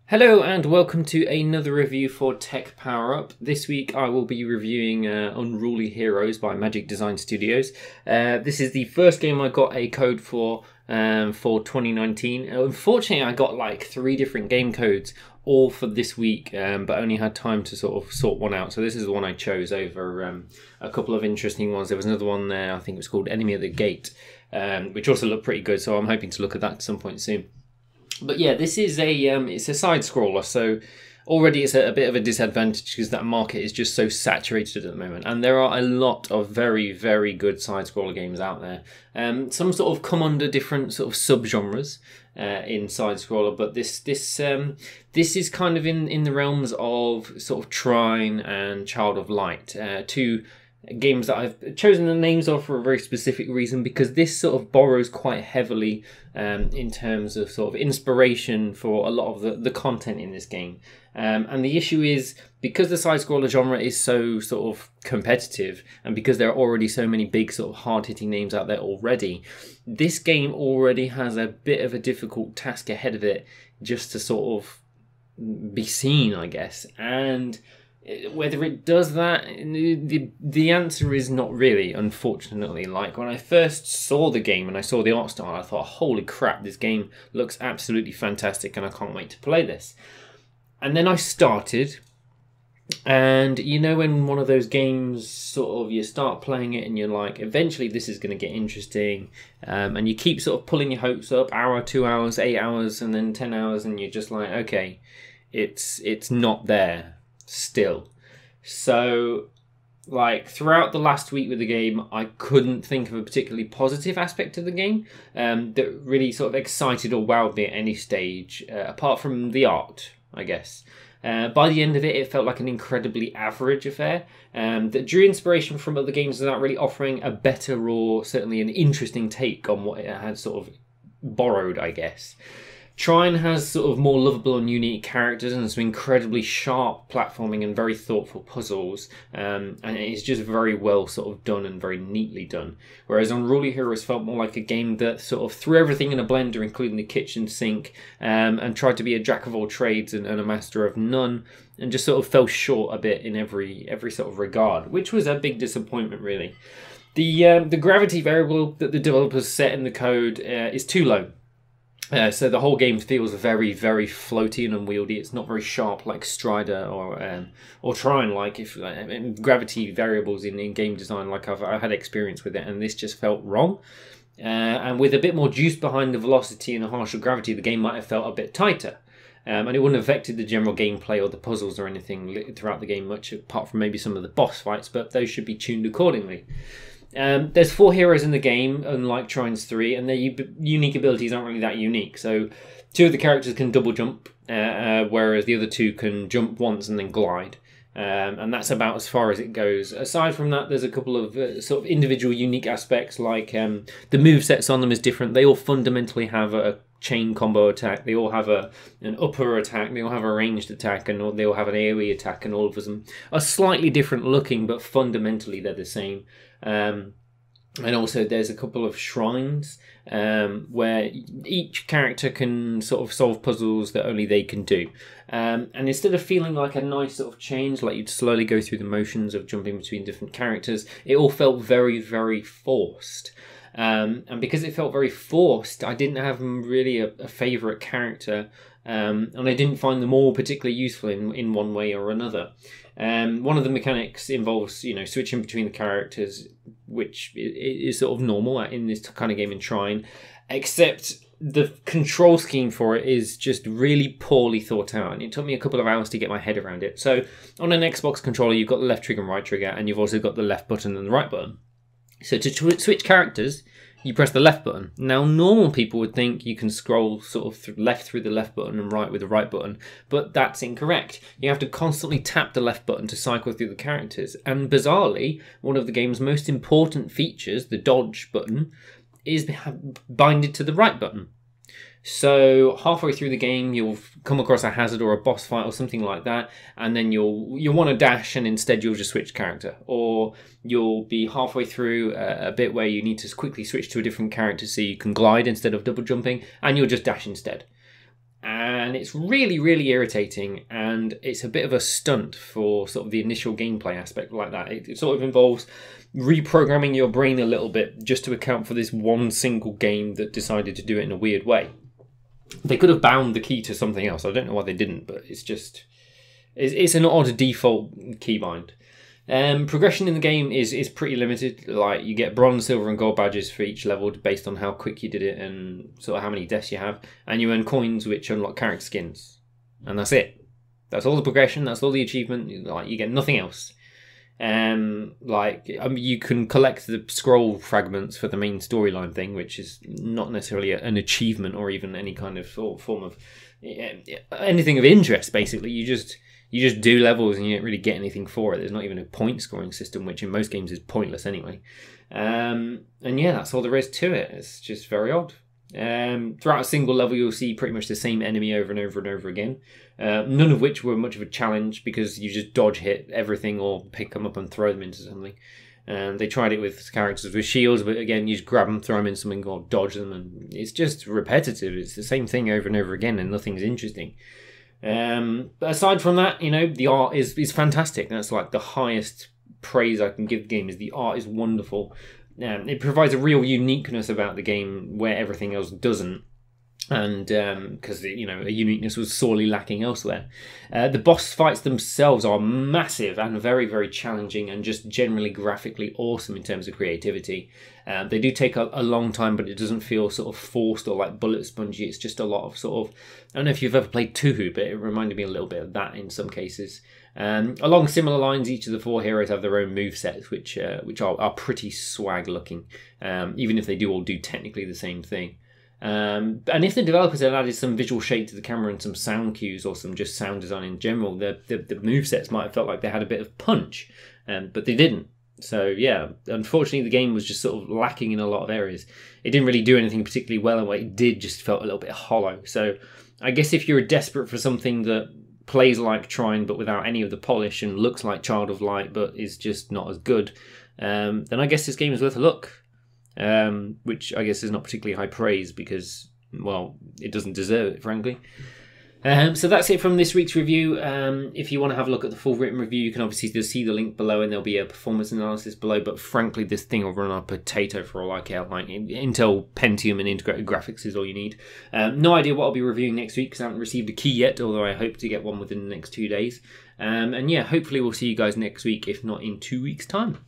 Hello and welcome to another review for TechPowerUp. This week I will be reviewing Unruly Heroes by Magic Design Studios. This is the first game I got a code for 2019. Unfortunately, I got like 3 different game codes all for this week, but only had time to sort of sort one out. So this is the one I chose over a couple of interesting ones. There was another one there, I think it was called Enemy at the Gate, which also looked pretty good. So I'm hoping to look at that at some point soon. But yeah, this is it's a side scroller, so already it's a bit of a disadvantage because that market is just so saturated at the moment, and there are a lot of very, very good side scroller games out there. Some sort of come under different sort of subgenres in side scroller, but this is kind of in the realms of sort of Trine and Child of Light, two games that I've chosen the names of for a very specific reason, because this sort of borrows quite heavily in terms of sort of inspiration for a lot of the content in this game. And the issue is, because the side-scroller genre is so sort of competitive, and because there are already so many big sort of hard-hitting names out there already, this game already has a bit of a difficult task ahead of it just to sort of be seen, I guess. And whether it does that, the answer is not really, unfortunately. Like, when I first saw the game and I saw the art style, I thought, holy crap, this game looks absolutely fantastic and I can't wait to play this. And then I started, and you know when one of those games sort of, you start playing it and you're like, eventually this is going to get interesting, and you keep sort of pulling your hopes up, hour, 2 hours, 8 hours, and then 10 hours, and you're just like, okay, it's not there still. So like throughout the last week with the game, I couldn't think of a particularly positive aspect of the game that really sort of excited or wowed me at any stage, apart from the art, I guess. By the end of it, it felt like an incredibly average affair that drew inspiration from other games without really offering a better or certainly an interesting take on what it had sort of borrowed, I guess. Trine has sort of more lovable and unique characters and some incredibly sharp platforming and very thoughtful puzzles, and it's just very well sort of done and very neatly done. Whereas Unruly Heroes felt more like a game that sort of threw everything in a blender, including the kitchen sink, and tried to be a jack of all trades and a master of none, and just sort of fell short a bit in every sort of regard, which was a big disappointment, really. The gravity variable that the developers set in the code is too low. So the whole game feels very, very floaty and unwieldy. It's not very sharp like Strider or Trine. Like if gravity variables in game design, like I had experience with it, and this just felt wrong. And with a bit more juice behind the velocity and the harsher gravity, the game might have felt a bit tighter. And it wouldn't have affected the general gameplay or the puzzles or anything throughout the game much, apart from maybe some of the boss fights, but those should be tuned accordingly. There's 4 heroes in the game, unlike Trine's 3, and their unique abilities aren't really that unique. So 2 of the characters can double jump, whereas the other 2 can jump once and then glide. And that's about as far as it goes. Aside from that, there's a couple of sort of individual unique aspects, like the movesets on them is different. They all fundamentally have a chain combo attack. They all have an upper attack. They all have a ranged attack, and they all have an AoE attack, and all of them are slightly different looking, but fundamentally they're the same. And also there's a couple of shrines where each character can sort of solve puzzles that only they can do. And instead of feeling like a nice sort of change, like you'd slowly go through the motions of jumping between different characters, it all felt very, very forced. And because it felt very forced, I didn't have really a favourite character, and I didn't find them all particularly useful in one way or another. One of the mechanics involves, you know, switching between the characters, which is sort of normal in this kind of game in Trine, except the control scheme for it is just really poorly thought out, and it took me a couple of hours to get my head around it. So on an Xbox controller, you've got the left trigger and right trigger, and you've also got the left button and the right button. So to switch characters, you press the left button. Now, normal people would think you can scroll sort of left through the left button and right with the right button, but that's incorrect. You have to constantly tap the left button to cycle through the characters. And bizarrely, one of the game's most important features, the dodge button, is binded to the right button. So halfway through the game, you'll come across a hazard or a boss fight or something like that, and then you'll want to dash, and instead you'll just switch character. Or you'll be halfway through a bit where you need to quickly switch to a different character so you can glide instead of double jumping, and you'll just dash instead. and it's really, really irritating, and it's a bit of a stunt for sort of the initial gameplay aspect like that. It sort of involves reprogramming your brain a little bit just to account for this one single game that decided to do it in a weird way. They could have bound the key to something else. I don't know why they didn't, but it's an odd default keybind. Progression in the game is pretty limited. Like, you get bronze, silver and gold badges for each level based on how quick you did it and sort of how many deaths you have, and you earn coins which unlock character skins, and that's it. That's all the progression, that's all the achievement. Like, you get nothing else. You can collect the scroll fragments for the main storyline thing, which is not necessarily an achievement or even any kind of form of anything of interest. Basically, you just do levels and you don't really get anything for it. There's not even a point scoring system, which in most games is pointless anyway. And yeah, that's all there is to it. It's just very odd. Throughout a single level, you'll see pretty much the same enemy over and over and over again. None of which were much of a challenge because you just dodge hit everything or pick them up and throw them into something. They tried it with characters with shields, but again, you just grab them, throw them in something, or dodge them, and it's just repetitive. It's the same thing over and over again, and nothing's interesting. But aside from that, the art is fantastic. That's like the highest praise I can give the game. Is the art is wonderful. It provides a real uniqueness about the game where everything else doesn't, and because a uniqueness was sorely lacking elsewhere. The boss fights themselves are massive and very, very challenging, and just generally graphically awesome in terms of creativity. They do take a long time, but it doesn't feel sort of forced or like bullet spongy. It's just a lot of sort of, I don't know if you've ever played Touhou, but it reminded me a little bit of that in some cases. Along similar lines, each of the four heroes have their own movesets, which are pretty swag looking, even if they do all do technically the same thing. And if the developers had added some visual shape to the camera and some sound cues or some just sound design in general, the movesets might have felt like they had a bit of punch, but they didn't. So yeah, unfortunately the game was just sort of lacking in a lot of areas. It didn't really do anything particularly well, and what it did just felt a little bit hollow. So I guess if you're desperate for something that plays like Trine but without any of the polish and looks like Child of Light but is just not as good, then I guess this game is worth a look. Which I guess is not particularly high praise because, well, it doesn't deserve it, frankly. So that's it from this week's review. If you want to have a look at the full written review, you can obviously see the link below, and there'll be a performance analysis below. But frankly, this thing will run on a potato for all I care. Like, Intel Pentium and integrated graphics is all you need. No idea what I'll be reviewing next week because I haven't received a key yet, although I hope to get one within the next 2 days. And yeah, hopefully we'll see you guys next week, if not in 2 weeks' time.